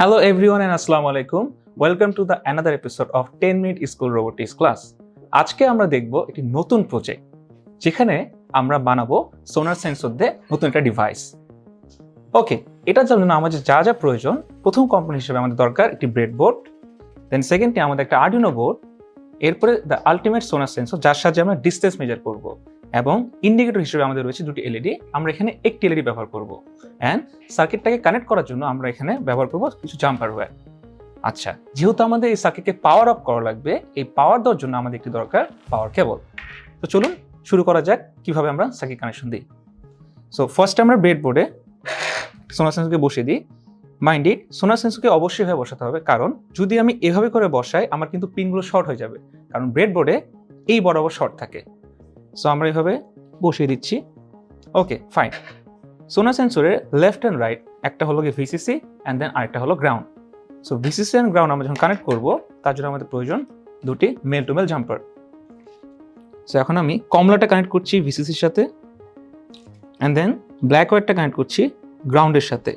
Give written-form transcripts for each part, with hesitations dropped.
Hello everyone and Assalamu alaikum. Welcome to the another episode of 10-minute school robotics class. আজকে আমরা দেখব একটি নতুন প্রজেক্ট যেখানে আমরা বানাবো সোনার সেন্সর দিয়ে নতুন একটা ডিভাইস। ওকে, এটার জন্য আমাদের যা যা প্রয়োজন, প্রথম কম্পোনেন্ট হিসেবে আমাদের দরকার একটি ব্রেডবোর্ড, দেন সেকেন্ডলি আমাদের একটা আর্ডিনো বোর্ড, এরপরে দ্য আলটিমেট সোনার সেন্সর যার সাহায্যে আমরা ডিসটেন্স মেজার করব, এবং ইন্ডিকেটর হিসেবে আমাদের রয়েছে দুটি এলইডি। আমরা এখানে একটি এলইডি ব্যবহার করব, অ্যান্ড সার্কিটটাকে কানেক্ট করার জন্য আমরা এখানে ব্যবহার করব কিছু জাম্পার ওয়্যার। আচ্ছা, যেহেতু আমাদের এই সার্কিটকে পাওয়ার অফ করা লাগবে, এই পাওয়ার দেওয়ার জন্য আমাদের একটি দরকার পাওয়ার কেবল। তো চলুন শুরু করা যাক কিভাবে আমরা সার্কিট কানেকশন দিই। সো ফার্স্ট আমরা ব্রেডবোর্ডে সোনার সেন্সরকে বসিয়ে দিই। মাইন্ড ইট, সোনার সেন্সরকে অবশ্যই ভাবে বসাতে হবে, কারণ যদি আমি এভাবে করে বসাই আমার কিন্তু পিনগুলো শর্ট হয়ে যাবে, কারণ ব্রেডবোর্ডে এই বরাবর শর্ট থাকে। সো আমরা এইভাবে বসিয়ে দিচ্ছি। Okay fine. সোনার সেন্সরের লেফট অ্যান্ড রাইট একটা হলো গিয়ে ভিসিসি অ্যান্ড দেন আরেকটা হলো ground. So VCC and ground আমরা যখন কানেক্ট করবো তার জন্য আমাদের প্রয়োজন দুটি male to male jumper. So এখন আমি কমলাটা কানেক্ট করছি ভিসিসির সাথে, অ্যান্ড দেন ব্ল্যাক ওয়্যারটা কানেক্ট করছি গ্রাউন্ডের সাথে।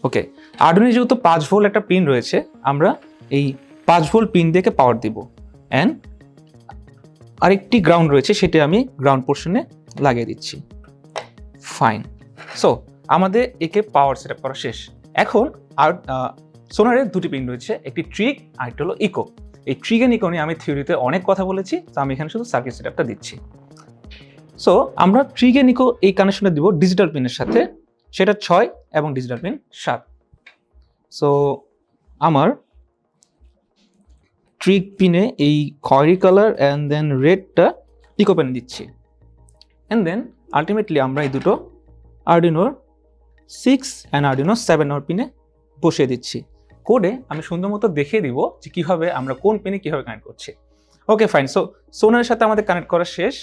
ওকে, আর্ডুইনো যেহেতু 5 ভোল্ট একটা পিন রয়েছে, আমরা এই 5 ভোল্ট পিন দিয়ে পাওয়ার দিব, অ্যান্ড আরেকটি গ্রাউন্ড রয়েছে সেটা আমি গ্রাউন্ড পোর্শনে লাগিয়ে দিচ্ছি। ফাইন। সো আমাদের একে পাওয়ার সেট আপ করা শেষ। এখন আর সোনারের দুটি পিন রয়েছে, একটি ট্রিগ আর একটা হলো ইকো। এই ট্রিগ এন্ড ইকো নিয়ে আমি থিওরিতে অনেক কথা বলেছি, তো আমি এখানে শুধু সার্কিট সেট আপটা দিচ্ছি। সো আমরা ট্রিগ এন্ড ইকো এই কানেকশনে দিব ডিজিটাল পিনের সাথে, সেটা 6 এবং ডিজিটাল পিন 7। সো আমার ট্রিগ পিনে এই খয়েরি কালার অ্যান্ড দেন রেডটা ইকো পেনে দিচ্ছি, অ্যান্ড দেন আলটিমেটলি আমরা এই দুটো আর্ডিনোর 6 অ্যান্ড আর্ডিনো 7 নম্বর পিনে বসিয়ে দিচ্ছি। কোডে আমি সুন্দর মতো দেখিয়ে দিব যে কীভাবে আমরা কোন পিনে কীভাবে কানেক্ট করছি। Okay fine. সো সোনারের সাথে আমাদের কানেক্ট করা শেষ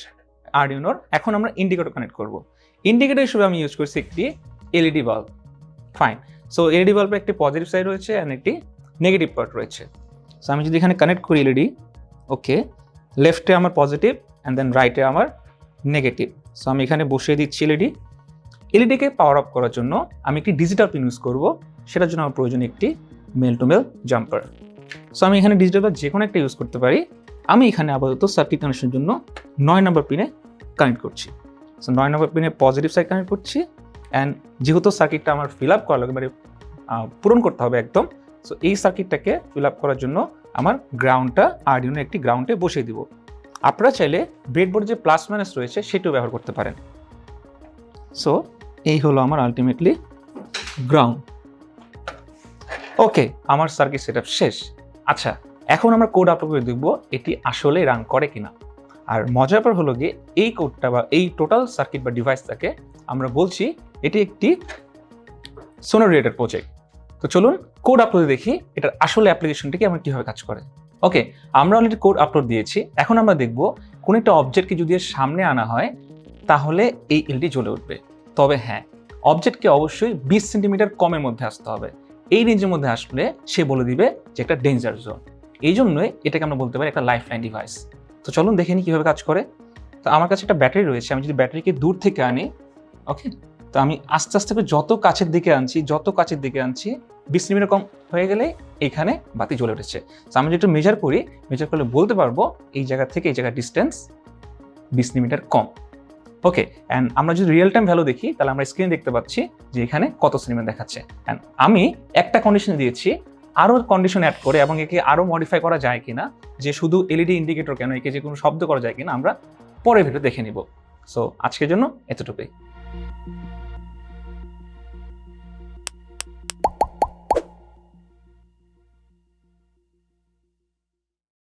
আর্ডিনোর। এখন আমরা ইন্ডিকেটর কানেক্ট করব। ইন্ডিকেটর হিসেবে আমি ইউজ করছি একটি LED bulb. Fine. So LED বাল্বের একটি পজিটিভ সাইড রয়েছে অ্যান্ড একটি নেগেটিভ পার্ট রয়েছে। সো আমি যদি এখানে কানেক্ট করি এলইডি, ওকে, লেফটে আমার পজিটিভ অ্যান্ড দেন রাইটে আমার নেগেটিভ। সো আমি এখানে বসিয়ে দিচ্ছি এলইডি। এলইডিকে পাওয়ার অফ করার জন্য আমি একটি ডিজিটাল পিন ইউজ করব, সেটার জন্য আমার প্রয়োজন একটি male to male jumper. So আমি এখানে ডিজিটাল যে কোনো একটা ইউজ করতে পারি। আমি এখানে আপাতত সার্কিট কানেকশনের জন্য 9 নম্বর পিনে কানেক্ট করছি। সো 9 নম্বর পিনে পজিটিভ সাইড কানেক্ট করছি, অ্যান্ড যেহেতু সার্কিটটা আমার ফিল আপ করা লাগবে, মানে পূরণ করতে হবে একদম। সো এই সার্কিটটাকে ফিল আপ করার জন্য আমার গ্রাউন্ডটা আর্ডিনো একটি গ্রাউন্ডে বসিয়ে দিব। আপনারা চাইলে ব্রেডবোর্ডে যে প্লাস মাইনাস রয়েছে সেটাও ব্যবহার করতে পারেন। সো এই হলো আমার আলটিমেটলি গ্রাউন্ড। ওকে, আমার সার্কিট সেটআপ শেষ। আচ্ছা, এখন আমরা কোড আপলোড করে দেখব এটি আসলে রান করে কিনা। আর মজার ব্যাপার হলো গিয়ে এই কোডটা বা এই টোটাল সার্কিট বা ডিভাইসটাকে আমরা বলছি এটি একটি সোনার রিলেটেড প্রজেক্ট। তো চলুন কোড আপলোডে দেখি এটার আসলে অ্যাপ্লিকেশনটি কি আমার কীভাবে কাজ করে। ওকে, আমরা অলরেডি কোড আপলোড দিয়েছি। এখন আমরা দেখব কোন একটা অবজেক্টকে যদি এর সামনে আনা হয় তাহলে এই এলইডি জ্বলে উঠবে। তবে হ্যাঁ, অবজেক্টকে অবশ্যই 20 সেন্টিমিটার কমের মধ্যে আসতে হবে। এই রেঞ্জের মধ্যে আসলে সে বলে দিবে যে একটা ডেঞ্জার জোন। এই জন্যই এটাকে আমরা বলতে পারি একটা লাইফ লাইন ডিভাইস। তো চলুন দেখে নিই কীভাবে কাজ করে। তো আমার কাছে একটা ব্যাটারি রয়েছে, আমি যদি ব্যাটারিকে দূর থেকে আনি, ওকে, তো আমি আস্তে আস্তে করে যত কাছের দিকে আনছি 20 সেন্টিমিটার কম হয়ে গেলে এখানে বাতি জ্বলে উঠেছে। তো আমি যেটা মেজার করলে বলতে পারবো এই জায়গা থেকে এই জায়গার distance 20 centimetre com. Okay, and আমরা যদি রিয়েল টাইম ভ্যালু দেখি তাহলে আমরা স্ক্রিনে দেখতে পাচ্ছি যে এখানে কত সেন্টিমিটার দেখাচ্ছে। অ্যান্ড আমি একটা কন্ডিশন দিয়েছি, আরও কন্ডিশন অ্যাড করে এবং একে আরও মডিফাই করা যায় কিনা, যে শুধু এলইডি ইন্ডিকেটর কেন, একে যে কোনো শব্দ করা যায় কিনা আমরা পরের ভিডিও দেখে নিব। সো আজকের জন্য এতটুকুই।